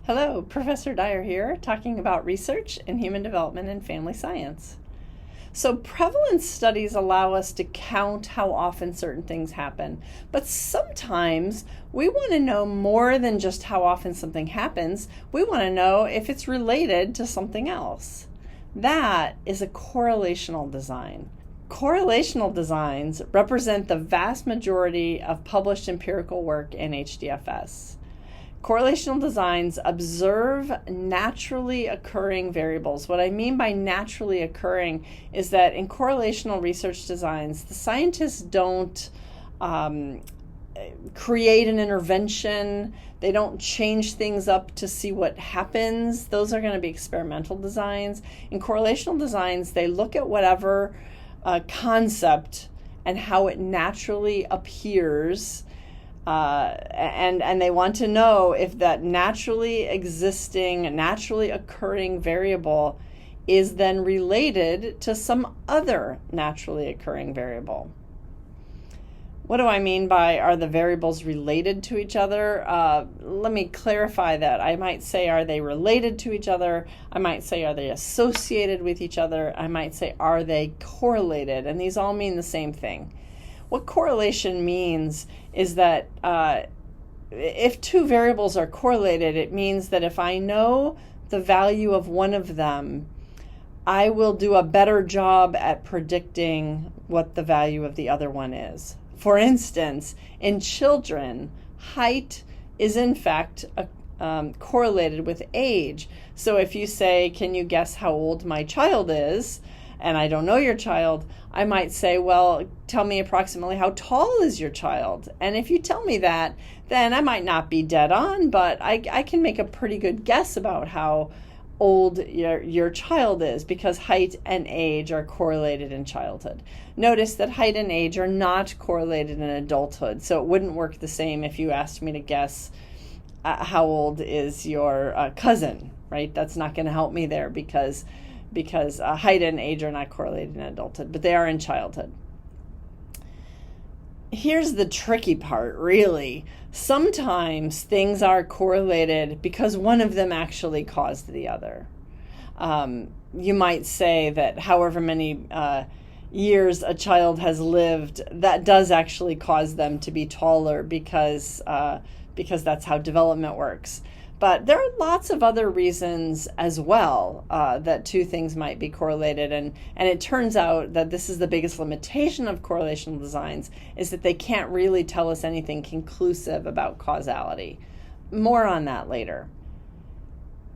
Hello, Professor Dyer here, talking about research in human development and family science. So prevalence studies allow us to count how often certain things happen, but sometimes we want to know more than just how often something happens. We want to know if it's related to something else. That is a correlational design. Correlational designs represent the vast majority of published empirical work in HDFS. Correlational designs observe naturally occurring variables. What I mean by naturally occurring is that in correlational research designs, the scientists don't create an intervention. They don't change things up to see what happens. Those are going to be experimental designs. In correlational designs, they look at whatever concept and how it naturally appears. And they want to know if that naturally existing, naturally occurring variable is then related to some other naturally occurring variable. What do I mean by are the variables related to each other? Let me clarify that. I might say, are they related to each other? I might say, are they associated with each other? I might say, are they correlated? And these all mean the same thing. What correlation means is that if two variables are correlated, it means that if I know the value of one of them, I will do a better job at predicting what the value of the other one is. For instance, in children, height is in fact correlated with age. So if you say, can you guess how old my child is? And I don't know your child, I might say, well, tell me approximately how tall is your child? And if you tell me that, then I might not be dead on, but I can make a pretty good guess about how old your child is because height and age are correlated in childhood. Notice that height and age are not correlated in adulthood, so it wouldn't work the same if you asked me to guess how old is your cousin, right? That's not going to help me there because height and age are not correlated in adulthood, but they are in childhood. Here's the tricky part, really. Sometimes things are correlated because one of them actually caused the other. You might say that however many years a child has lived, that does actually cause them to be taller because that's how development works. But there are lots of other reasons as well that two things might be correlated. And it turns out that this is the biggest limitation of correlational designs, is that they can't really tell us anything conclusive about causality. More on that later.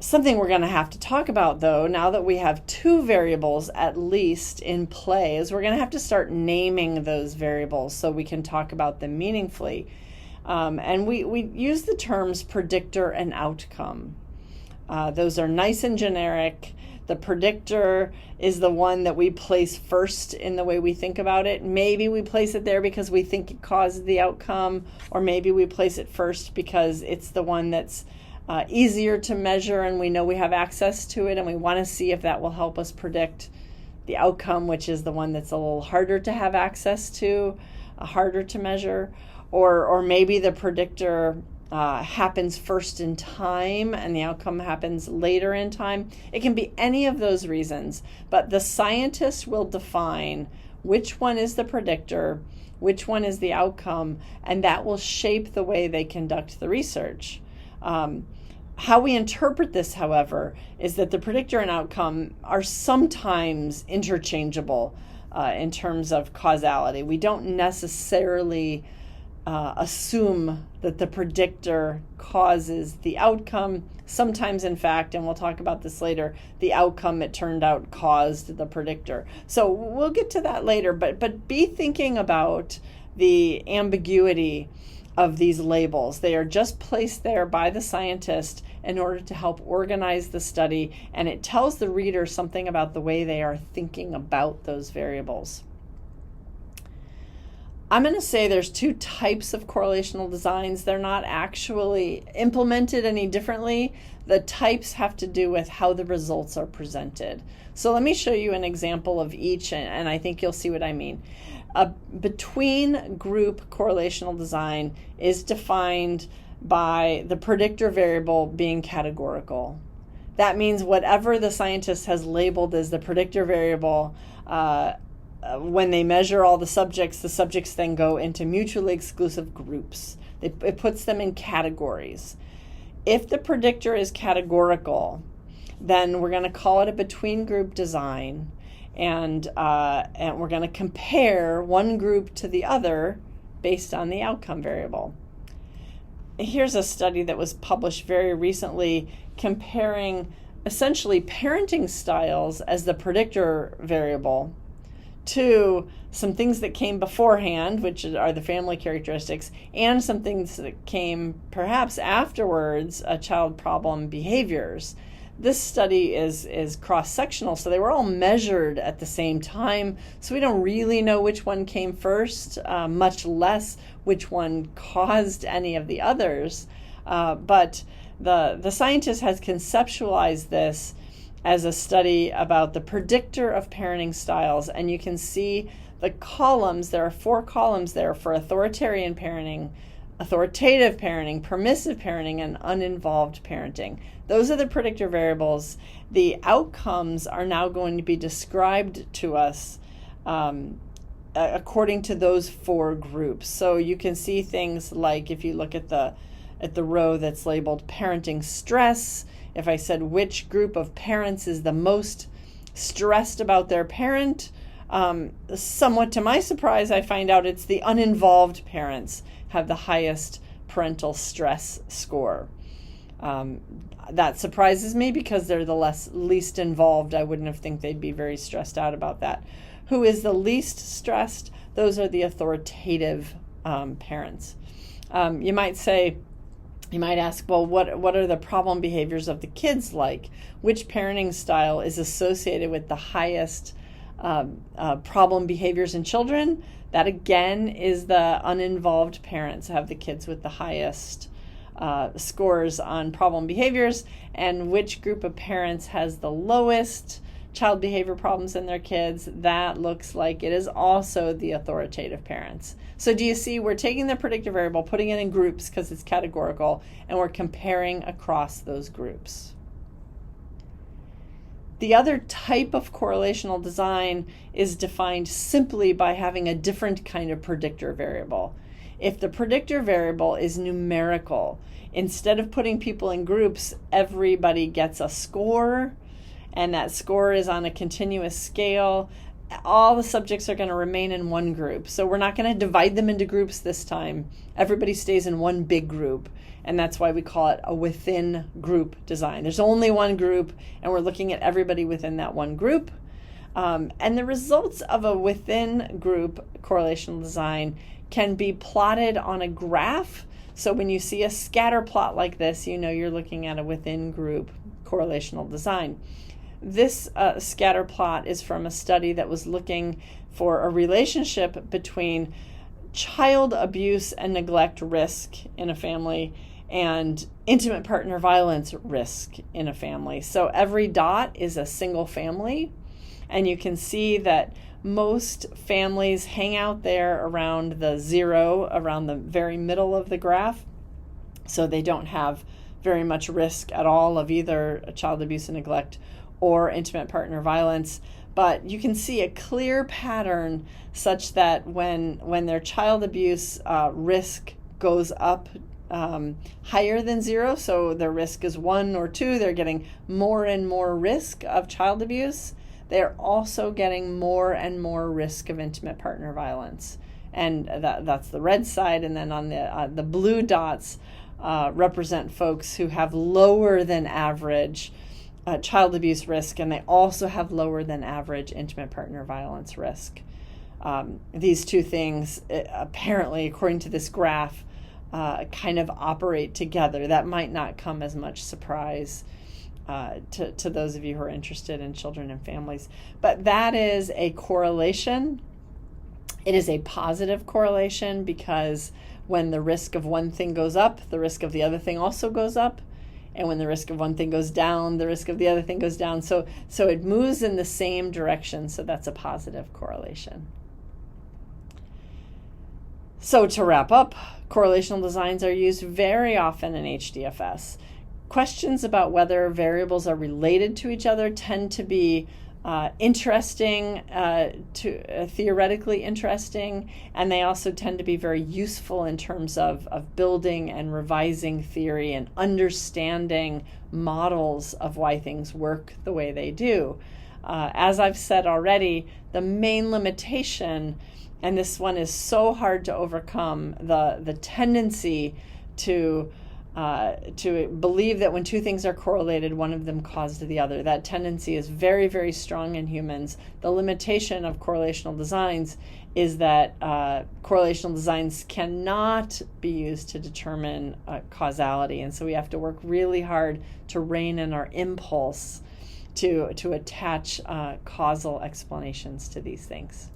Something we're going to have to talk about, though, now that we have two variables at least in play, is we're going to have to start naming those variables so we can talk about them meaningfully. And we use the terms predictor and outcome. Those are nice and generic. The predictor is the one that we place first in the way we think about it. Maybe we place it there because we think it caused the outcome, or maybe we place it first because it's the one that's easier to measure and we know we have access to it and we want to see if that will help us predict the outcome, which is the one that's a little harder to have access to, harder to measure. Or maybe the predictor happens first in time and the outcome happens later in time. It can be any of those reasons, but the scientist will define which one is the predictor, which one is the outcome, and that will shape the way they conduct the research. How we interpret this, however, is that the predictor and outcome are sometimes interchangeable in terms of causality. We don't necessarily assume that the predictor causes the outcome. Sometimes, in fact, and we'll talk about this later, the outcome, it turned out, caused the predictor. So we'll get to that later, but be thinking about the ambiguity of these labels. They are just placed there by the scientist in order to help organize the study, and it tells the reader something about the way they are thinking about those variables. I'm going to say there's two types of correlational designs. They're not actually implemented any differently. The types have to do with how the results are presented. So let me show you an example of each, and I think you'll see what I mean. A between group correlational design is defined by the predictor variable being categorical. That means whatever the scientist has labeled as the predictor variable, when they measure all the subjects then go into mutually exclusive groups. It puts them in categories. If the predictor is categorical, then we're going to call it a between group design, and we're going to compare one group to the other based on the outcome variable. Here's a study that was published very recently comparing essentially parenting styles as the predictor variable to some things that came beforehand, which are the family characteristics, and some things that came perhaps afterwards, child problem behaviors. This study is cross-sectional, so they were all measured at the same time, so we don't really know which one came first, much less which one caused any of the others. But the scientist has conceptualized this as a study about the predictor of parenting styles, and you can see the columns. There are 4 columns there for authoritarian parenting, authoritative parenting, permissive parenting, and uninvolved parenting. Those are the predictor variables. The outcomes are now going to be described to us according to those 4 groups. So you can see things like, if you look at the row that's labeled parenting stress, if I said which group of parents is the most stressed about their parent, somewhat to my surprise, I find out it's the uninvolved parents have the highest parental stress score. That surprises me because they're the least involved. I wouldn't have think they'd be very stressed out about that. Who is the least stressed? Those are the authoritative parents. You might ask, well, what are the problem behaviors of the kids like? Which parenting style is associated with the highest problem behaviors in children? That again is the uninvolved parents have the kids with the highest scores on problem behaviors. And which group of parents has the lowest child behavior problems in their kids? That looks like it is also the authoritative parents. So do you see, we're taking the predictor variable, putting it in groups because it's categorical, and we're comparing across those groups. The other type of correlational design is defined simply by having a different kind of predictor variable. If the predictor variable is numerical, instead of putting people in groups, everybody gets a score, and that score is on a continuous scale. All the subjects are going to remain in one group. So we're not going to divide them into groups this time. Everybody stays in one big group, and that's why we call it a within group design. There's only one group, and we're looking at everybody within that one group. And the results of a within group correlational design can be plotted on a graph. So when you see a scatter plot like this, you know you're looking at a within group correlational design. This scatter plot is from a study that was looking for a relationship between child abuse and neglect risk in a family and intimate partner violence risk in a family. So every dot is a single family, and you can see that most families hang out there around the 0, around the very middle of the graph, so they don't have very much risk at all of either child abuse and neglect or intimate partner violence. But you can see a clear pattern such that when their child abuse risk goes up higher than 0, so their risk is 1 or 2, they're getting more and more risk of child abuse. They're also getting more and more risk of intimate partner violence. And that's the red side. And then on the blue dots represent folks who have lower than average child abuse risk, and they also have lower than average intimate partner violence risk. These two things, apparently, according to this graph, kind of operate together. That might not come as much surprise to those of you who are interested in children and families. But that is a correlation. It is a positive correlation because when the risk of one thing goes up, the risk of the other thing also goes up. And when the risk of one thing goes down, the risk of the other thing goes down. So it moves in the same direction. So that's a positive correlation. So to wrap up, correlational designs are used very often in HDFS. Questions about whether variables are related to each other tend to be interesting, theoretically interesting, and they also tend to be very useful in terms of building and revising theory and understanding models of why things work the way they do. As I've said already, the main limitation, and this one is so hard to overcome, the tendency to believe that when two things are correlated, one of them caused the other. That tendency is very, very strong in humans. The limitation of correlational designs is that correlational designs cannot be used to determine causality, and so we have to work really hard to rein in our impulse to attach causal explanations to these things.